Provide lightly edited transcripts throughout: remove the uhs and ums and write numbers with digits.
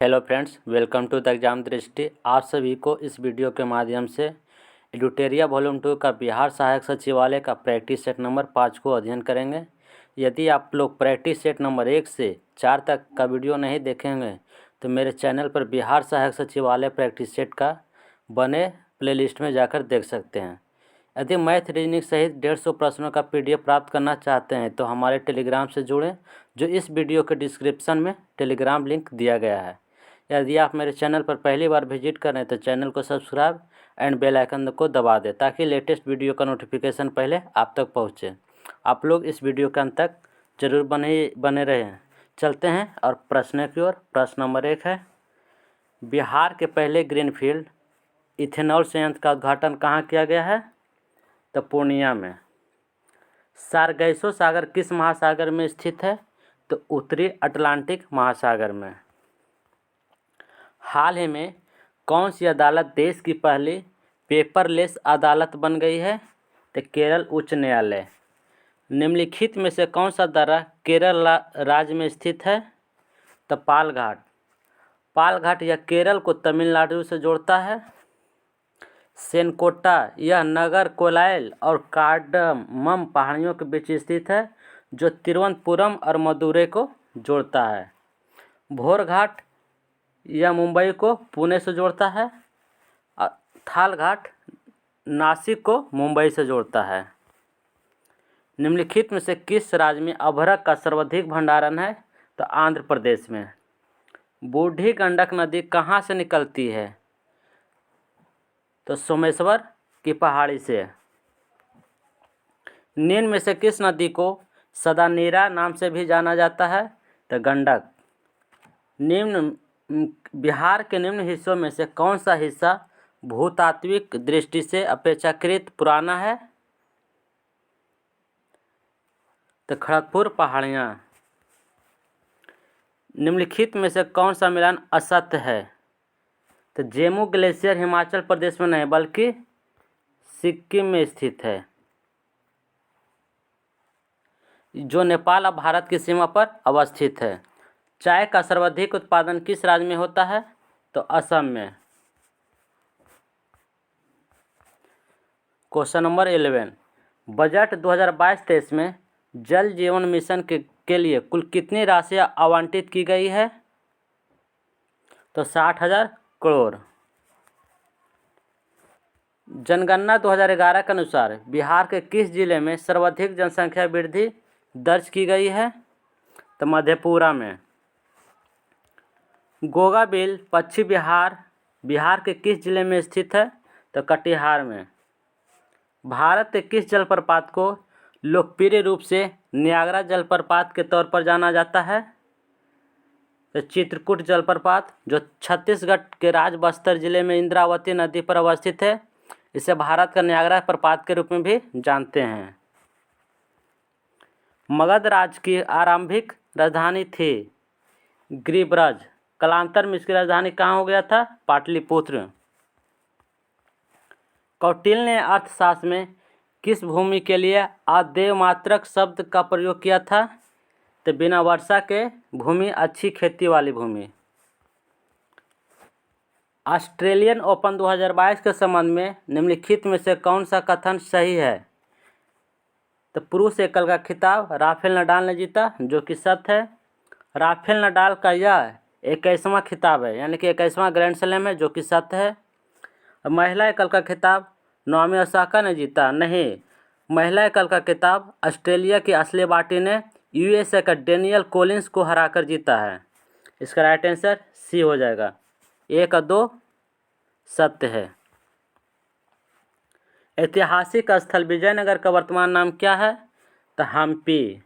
Hello friends, welcome to the exam Drishti. आप सभी को इस वीडियो के माध्यम से एडुटेरिया वॉल्यूम 2 का बिहार सहायक सचिवालय का प्रैक्टिस सेट नंबर 5 को अध्ययन करेंगे। यदि आप लोग प्रैक्टिस सेट नंबर 1 से 4 तक का वीडियो नहीं देखेंगे तो मेरे चैनल पर बिहार सहायक सचिवालय प्रैक्टिस सेट का बने प्लेलिस्ट में जाकर देख सकते हैं। यदि मैथ रीजनिंग सहित 150 प्रश्नों का PDF प्राप्त करना चाहते हैं तो हमारे टेलीग्राम से जुड़ें, जो इस वीडियो के डिस्क्रिप्शन में टेलीग्राम लिंक दिया गया है। यदि आप मेरे चैनल पर पहली बार विजिट कर रहे हैं तो चैनल को सब्सक्राइब एंड बेल आइकन को दबा दें ताकि लेटेस्ट वीडियो का नोटिफिकेशन पहले आप तक पहुंचे। आप लोग इस वीडियो के अंत तक जरूर बने रहें। चलते हैं और प्रश्न की ओर। प्रश्न नंबर 1 है, बिहार के पहले ग्रीनफील्ड इथेनॉल संयंत्र का उद्घाटन कहाँ किया गया है? तो पूर्णिया में। सारगैसो सागर किस महासागर में स्थित है? तो उत्तरी अटलांटिक महासागर में। हाल ही में कौन सी अदालत देश की पहली पेपरलेस अदालत बन गई है? तो केरल उच्च न्यायालय। निम्नलिखित में से कौन सा दर्रा केरल राज्य में स्थित है? तो पालघाट। पालघाट यह केरल को तमिलनाडु से जोड़ता है। सेनकोटा यह नगर कोलाइल और कार्डमम पहाड़ियों के बीच स्थित है जो तिरुवनंतपुरम और मदुरै को जोड़ता है। भोरघाट यह मुंबई को पुणे से जोड़ता है। थालघाट नासिक को मुंबई से जोड़ता है। निम्नलिखित में से किस राज्य में अभ्रक का सर्वाधिक भंडारण है? तो आंध्र प्रदेश में। बूढ़ी गंडक नदी कहाँ से निकलती है? तो सोमेश्वर की पहाड़ी से। निम्न में से किस नदी को सदानीरा नाम से भी जाना जाता है? तो गंडक। बिहार के निम्न हिस्सों में से कौन सा हिस्सा भूतात्विक दृष्टि से अपेक्षाकृत पुराना है? तो खड़गपुर पहाड़ियाँ। निम्नलिखित में से कौन सा मिलान असत्य है? तो जेमू ग्लेशियर हिमाचल प्रदेश में नहीं बल्कि सिक्किम में स्थित है, जो नेपाल और भारत की सीमा पर अवस्थित है। चाय का सर्वाधिक उत्पादन किस राज्य में होता है? तो असम में। क्वेश्चन नंबर 11, बजट 2022-23 में जल जीवन मिशन के लिए कुल कितनी राशि आवंटित की गई है? तो 60,000 करोड़। जनगणना 2011 के अनुसार बिहार के किस जिले में सर्वाधिक जनसंख्या वृद्धि दर्ज की गई है? तो मधेपुरा में। गोगाबिल पश्चिम बिहार के किस जिले में स्थित है? तो कटिहार में। भारत के किस जलप्रपात को लोकप्रिय रूप से नियाग्रा जलप्रपात के तौर पर जाना जाता है? तो चित्रकूट जलप्रपात, जो छत्तीसगढ़ के राज्य बस्तर जिले में इंद्रावती नदी पर अवस्थित है। इसे भारत का नियाग्रा प्रपात के रूप में भी जानते हैं। मगध राज्य की आरंभिक राजधानी थी गिरिब्रज। कालांतर में इसकी राजधानी कहाँ हो गया था? पाटलिपुत्र। कौटिल्य ने अर्थशास्त्र में किस भूमि के लिए अदेवमात्रक शब्द का प्रयोग किया था? तो बिना वर्षा के भूमि अच्छी खेती वाली भूमि। ऑस्ट्रेलियन ओपन 2022 के संबंध में निम्नलिखित में से कौन सा कथन सही है? तो पुरुष एकल का खिताब राफेल नडाल ने जीता, जो कि सत्य है। राफेल नडाल का यह 21वां खिताब है, यानी कि 21वां ग्रैंड स्लैम है, जो कि सत्य है। महिला एकल का खिताब नाओमी ओसाका ने जीता, नहीं। महिला एकल का खिताब ऑस्ट्रेलिया की एशले बार्टी ने USA का डेनियल कोलिंस को हराकर जीता है। इसका राइट आंसर सी हो जाएगा। 1 और 2 सत्य है। ऐतिहासिक स्थल विजयनगर का वर्तमान नाम क्या है? तो हम्पी।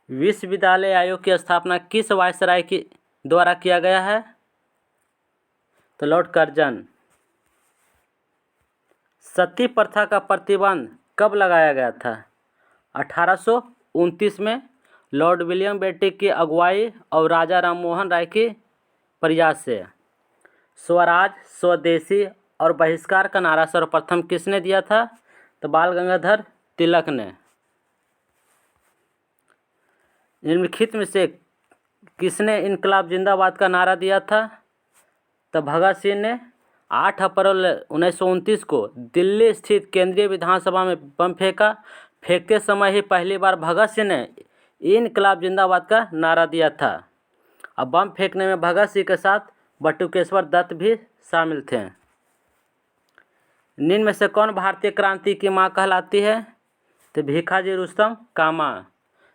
विश्वविद्यालय आयोग की स्थापना किस वायसराय की द्वारा किया गया है? तो लॉर्ड कर्जन। सती प्रथा का प्रतिबंध कब लगाया गया था? 1829 में लॉर्ड विलियम बेंटिक की अगुवाई और राजा राममोहन राय के प्रयास से। स्वराज, स्वदेशी और बहिष्कार का नारा सर्वप्रथम किसने दिया था? तो बाल गंगाधर तिलक ने। निम्नलिखित में से किसने इनकलाब जिंदाबाद का नारा दिया था? तो भगत सिंह ने 8 अप्रैल 1929 को दिल्ली स्थित केंद्रीय विधानसभा में बम फेंका। फेंकते समय ही पहली बार भगत सिंह ने इनकलाब जिंदाबाद का नारा दिया था। अब बम फेंकने में भगत सिंह के साथ बटुकेश्वर दत्त भी शामिल थे। निम्न में से कौन भारतीय क्रांति की मां कहलाती है? तो भीखाजी रुस्तम कामा,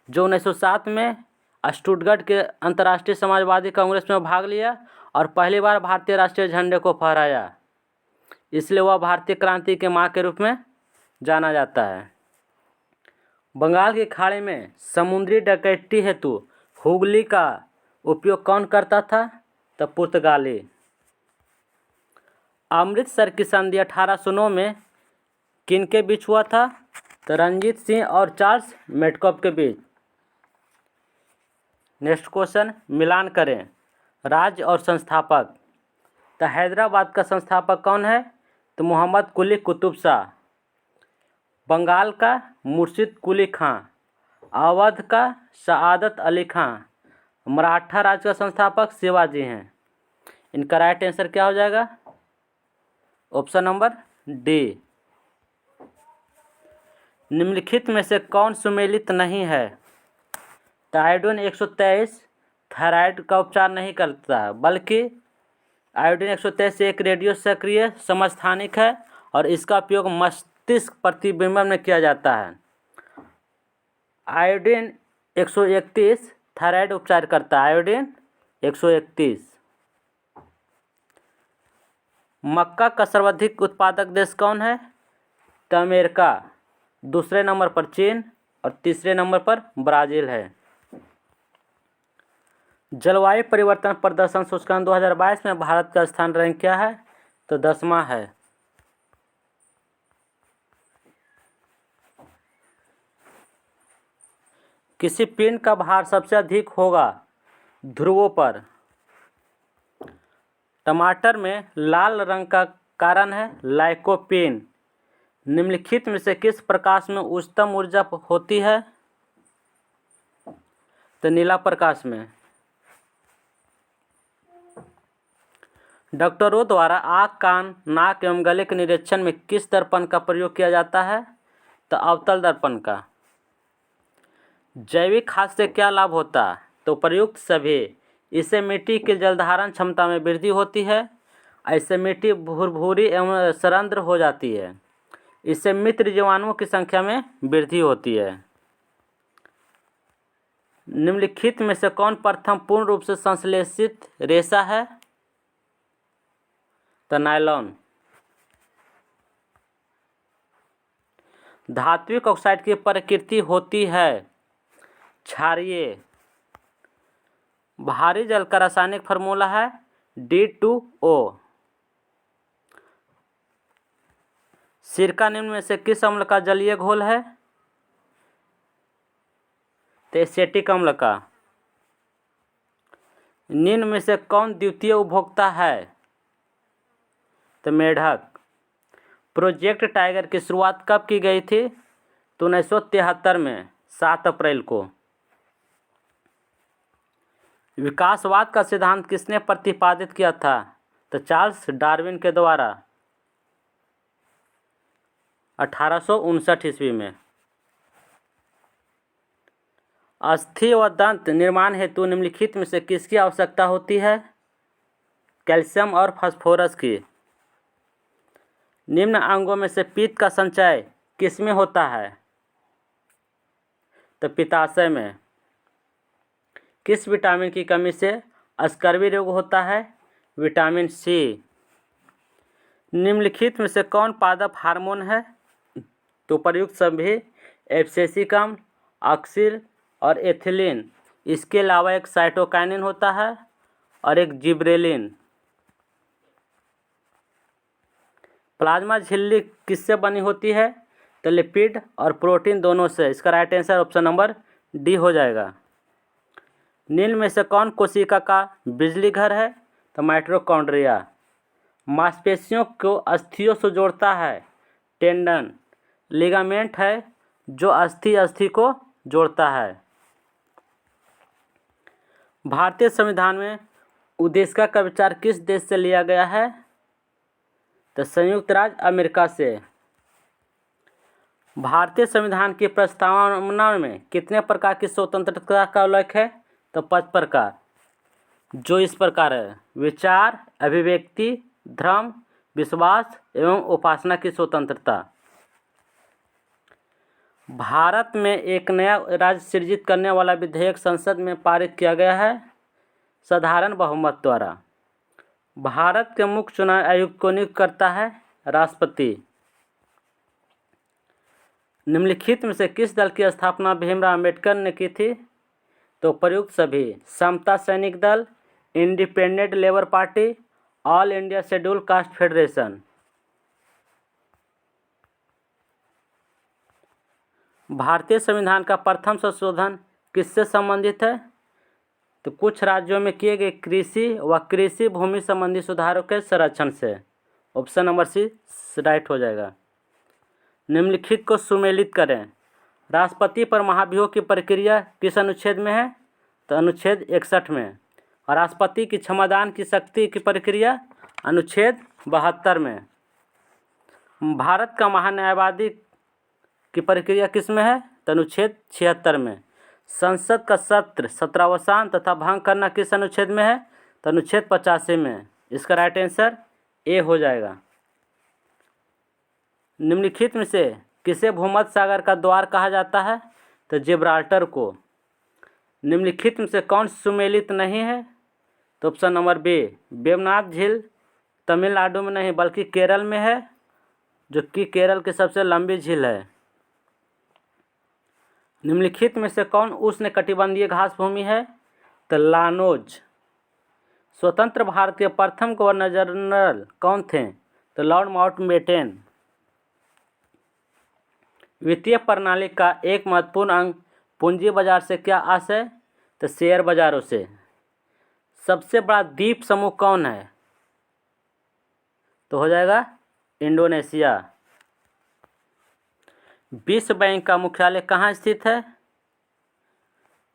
जो 1907 में स्टुटगर्ट के अंतर्राष्ट्रीय समाजवादी कांग्रेस में भाग लिया और पहली बार भारतीय राष्ट्रीय झंडे को फहराया, इसलिए वह भारतीय क्रांति के मां के रूप में जाना जाता है। बंगाल की खाड़ी में समुद्री डकैती हेतु हुगली का उपयोग कौन करता था? तो पुर्तगाली। अमृतसर की संधि 1809 में किनके बीच हुआ था? तो रंजीत सिंह और चार्ल्स मेडकॉफ के बीच। नेक्स्ट क्वेश्चन, मिलान करें राज्य और संस्थापक। तो हैदराबाद का संस्थापक कौन है? तो मोहम्मद कुली कुतुब शाह। बंगाल का मुर्शिद कुली खां। अवध का सआदत अली खां। मराठा राज्य का संस्थापक शिवाजी हैं। इनका राइट आंसर क्या हो जाएगा? Option number D. निम्नलिखित में से कौन सुमेलित नहीं है? तो आयोडीन 123 थायराइड का उपचार नहीं करता है, बल्कि आयोडीन 123 एक रेडियो सक्रिय समस्थानिक है और इसका उपयोग मस्तिष्क प्रतिबिंबन में किया जाता है। आयोडीन 131 थायराइड उपचार करता है। आयोडीन 131। मक्का का सर्वाधिक उत्पादक देश कौन है? तो अमेरिका, दूसरे नंबर पर चीन और तीसरे नंबर पर ब्राज़ील है। जलवायु परिवर्तन प्रदर्शन सूचकांक 2022 में भारत का स्थान रैंक क्या है? तो 10वां है। किसी पिंड का भार सबसे अधिक होगा ध्रुवों पर। टमाटर में लाल रंग का कारण है लाइकोपीन। निम्नलिखित में से किस प्रकाश में उच्चतम ऊर्जा होती है? तो नीला प्रकाश में। डॉक्टरों द्वारा आँख, कान, नाक एवं गले के निरीक्षण में किस दर्पण का प्रयोग किया जाता है? तो अवतल दर्पण का। जैविक खाद से क्या लाभ होता है? तो प्रयुक्त सभी। इससे मिट्टी की जलधारण क्षमता में वृद्धि होती है। ऐसे मिट्टी भुरभुरी एवं सरंध्र हो जाती है। इससे मित्र जीवाणुओं की संख्या में वृद्धि होती है। निम्नलिखित में से कौन प्रथम पूर्ण रूप से संश्लेषित रेशा है? तो नायलॉन। धात्विक ऑक्साइड की प्रकृति होती है क्षारीय। भारी जल का रासायनिक फार्मूला है D2O। सिरका निम्न में से किस अम्ल का जलीय घोल है? तो एसिटिक अम्ल का। निम्न में से कौन द्वितीय उपभोक्ता है? तो मेढक। प्रोजेक्ट टाइगर की शुरुआत कब की गई थी? तो 1973 में 7 अप्रैल को। विकासवाद का सिद्धांत किसने प्रतिपादित किया था? तो चार्ल्स डार्विन के द्वारा 1859 ईस्वी में। अस्थि व दंत निर्माण हेतु निम्नलिखित में से किसकी आवश्यकता होती है? कैल्शियम और फास्फोरस की। निम्न अंगों में से पित्त का संचय किसमें होता है? तो पित्ताशय में। किस विटामिन की कमी से स्कर्वी रोग होता है? Vitamin C. निम्नलिखित में से कौन पादप हार्मोन है? तो प्रयुक्त सभी एब्सिसिक अम्ल, ऑक्सिल और एथिलीन। इसके अलावा एक साइटोकाइनिन होता है और एक जिब्रेलिन। प्लाज्मा झिल्ली किससे बनी होती है? तो लिपिड और प्रोटीन दोनों से। इसका right answer option number D हो जाएगा। निम्न में से कौन कोशिका का बिजली घर है? तो माइटोकॉन्ड्रिया। मांसपेशियों को अस्थियों से जोड़ता है टेंडन। लिगामेंट है जो अस्थि को जोड़ता है। भारतीय संविधान में उद्देशिका का विचार किस देश से लिया गया है? तो संयुक्त राज्य अमेरिका से। भारतीय संविधान की प्रस्तावना में कितने प्रकार की स्वतंत्रता का उल्लेख है? तो 5 प्रकार, जो इस प्रकार है: विचार, अभिव्यक्ति, धर्म, विश्वास एवं उपासना की स्वतंत्रता। भारत में एक नया राज्य सृजित करने वाला विधेयक संसद में पारित किया गया है साधारण बहुमत द्वारा। भारत के मुख्य चुनाव आयुक्त को नियुक्त करता है राष्ट्रपति। निम्नलिखित में से किस दल की स्थापना भीमराव अंबेडकर ने की थी? तो प्रयुक्त सभी: समता सैनिक दल, independent labour party, all India schedule caste federation. भारतीय संविधान का प्रथम संशोधन किससे संबंधित है? तो कुछ राज्यों में किए गए कृषि व कृषि भूमि संबंधी सुधारों के संरक्षण से। ऑप्शन नंबर सी राइट हो जाएगा। निम्नलिखित को सुमेलित करें। राष्ट्रपति पर महाभियोग की प्रक्रिया किस अनुच्छेद में है? तो अनुच्छेद 61 में। और राष्ट्रपति की क्षमादान की शक्ति की प्रक्रिया अनुच्छेद 72 में। भारत का महान्यायवादी की प्रक्रिया किस में है? तो अनुच्छेद 76 में। संसद का सत्र सत्रावसान तथा भंग करना किस अनुच्छेद में है? तो अनुच्छेद 85 में। इसका राइट आंसर ए हो जाएगा। निम्नलिखित में से किसे भूमध्य सागर का द्वार कहा जाता है? तो जिब्राल्टर को। निम्नलिखित में से कौन सुमेलित नहीं है? तो ऑप्शन नंबर बी, वेवनाथ झील तमिलनाडु में नहीं बल्कि केरल में है, जो कि केरल की सबसे लंबी झील है। निम्नलिखित में से कौन उष्णकटिबंधीय घास भूमि है? तो लानोज। स्वतंत्र भारत के प्रथम गवर्नर जनरल कौन थे? तो लॉर्ड माउंटबेटन। वित्तीय प्रणाली का एक महत्वपूर्ण अंग पूंजी बाजार से क्या आशय? तो शेयर बाजारों से। सबसे बड़ा द्वीप समूह कौन है? तो हो जाएगा इंडोनेशिया। विश्व बैंक का मुख्यालय कहाँ स्थित है?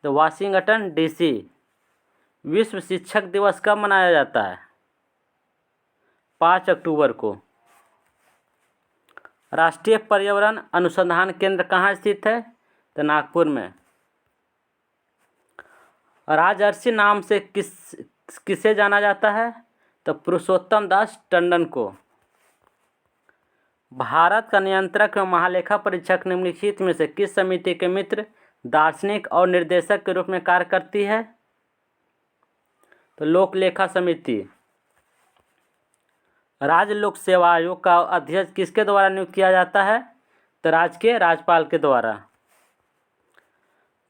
तो वाशिंगटन डीसी। विश्व शिक्षक दिवस कब मनाया जाता है? 5 अक्टूबर को। राष्ट्रीय पर्यावरण अनुसंधान केंद्र कहाँ स्थित है? तो नागपुर में। राजर्षि नाम से किसे जाना जाता है? तो पुरुषोत्तम दास टंडन को। भारत का नियंत्रक एवं महालेखा परीक्षक निम्नलिखित में से किस समिति के मित्र, दार्शनिक और निर्देशक के रूप में कार्य करती है? तो लोक लेखा समिति। राज्य लोक सेवा आयोग का अध्यक्ष किसके द्वारा नियुक्त किया जाता है? तो राज्य के राज्यपाल के द्वारा।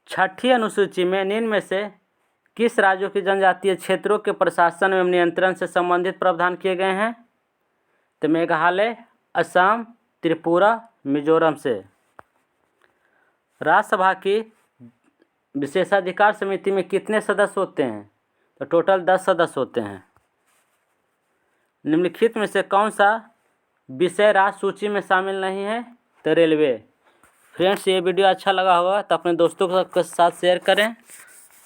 6ठी अनुसूची में निम्न में से किस राज्यों की जनजातीय क्षेत्रों के प्रशासन एवं नियंत्रण से संबंधित प्रावधान किए गए हैं? तो मेघालय, असम, त्रिपुरा, मिजोरम से। राज्यसभा की विशेषाधिकार समिति में कितने सदस्य होते हैं? तो टोटल 10 सदस्य होते हैं। निम्नलिखित में से कौन सा विषय राज्य सूची में शामिल नहीं है? तो रेलवे। फ्रेंड्स, ये वीडियो अच्छा लगा होगा तो अपने दोस्तों के साथ शेयर करें।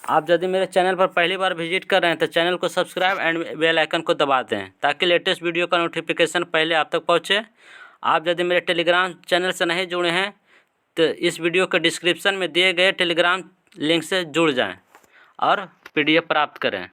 आप यदि मेरे चैनल पर पहली बार विजिट कर रहे हैं तो चैनल को सब्सक्राइब एंड बेल आइकन को दबा दें ताकि लेटेस्ट वीडियो का नोटिफिकेशन पहले आप तक पहुंचे। आप यदि मेरे टेलीग्राम चैनल से नहीं जुड़े हैं तो इस वीडियो के डिस्क्रिप्शन में दिए गए टेलीग्राम लिंक से जुड़ जाएं और PDF प्राप्त करें।